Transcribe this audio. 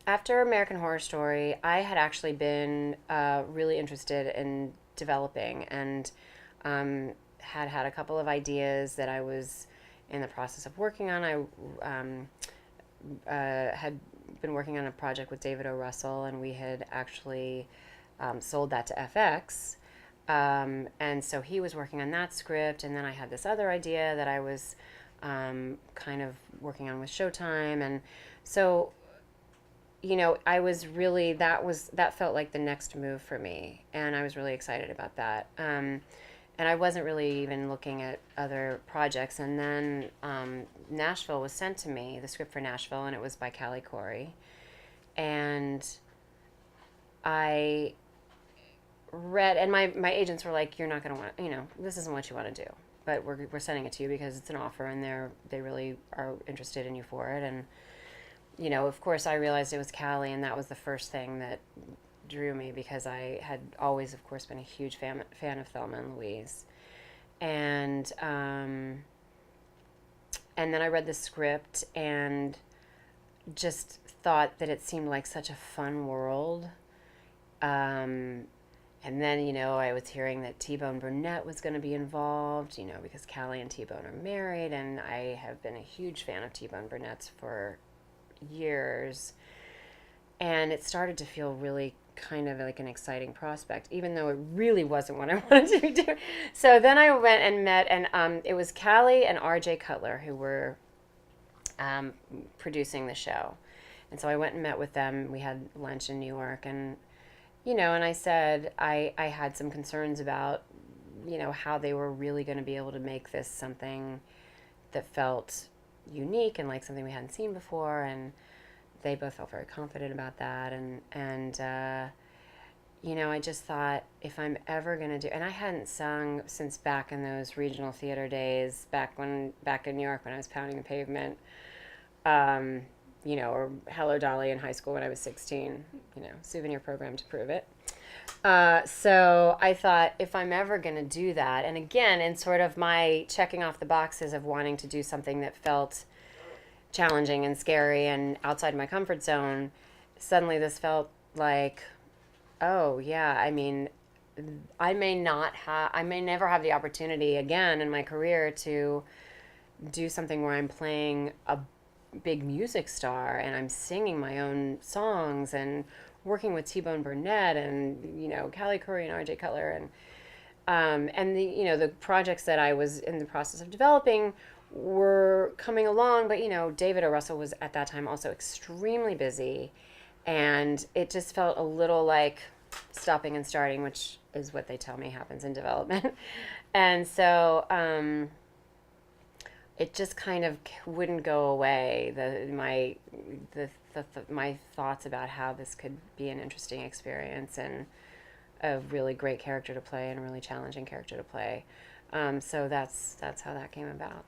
After American Horror Story, I had actually been really interested in developing and had a couple of ideas that I was in the process of working on. I had been working on a project with David O. Russell, and we had actually sold that to FX. And so he was working on that script, and then I had this other idea that I was kind of working on with Showtime. And so, I was really, that felt like the next move for me, and I was really excited about that. And I wasn't really even looking at other projects. And then Nashville was sent to me, the script for Nashville, and it was by Callie Corey. And I read, and my agents were like, "You're not going to want, this isn't what you want to do, but we're sending it to you because it's an offer, and they really are interested in you for it." And of course, I realized it was Callie, and that was the first thing that drew me because I had always, of course, been a huge fan of Thelma and Louise. And and then I read the script and just thought that it seemed like such a fun world. And then, I was hearing that T-Bone Burnett was going to be involved, because Callie and T-Bone are married, and I have been a huge fan of T-Bone Burnett's for years. And it started to feel really kind of like an exciting prospect, even though it really wasn't what I wanted to be doing. So then I went and met, and it was Callie and R.J. Cutler who were producing the show. And so I went and met with them. We had lunch in New York, and and I said I had some concerns about, how they were really going to be able to make this something that felt unique and like something we hadn't seen before. And they both felt very confident about that. And I just thought, if I'm ever going to do, and I hadn't sung since back in those regional theater days, back in New York when I was pounding the pavement, or Hello Dolly in high school when I was 16, souvenir program to prove it. So I thought, if I'm ever going to do that, and again, in sort of my checking off the boxes of wanting to do something that felt challenging and scary and outside my comfort zone, suddenly this felt like, oh yeah, I mean, I may never have the opportunity again in my career to do something where I'm playing a big music star and I'm singing my own songs and working with T-Bone Burnett and Callie Curry and R.J. Cutler and the projects that I was in the process of developing were coming along, but David O. Russell was at that time also extremely busy, and it just felt a little like stopping and starting, which is what they tell me happens in development. And so it just kind of wouldn't go away. My thoughts about how this could be an interesting experience and a really great character to play and a really challenging character to play. So that's how that came about.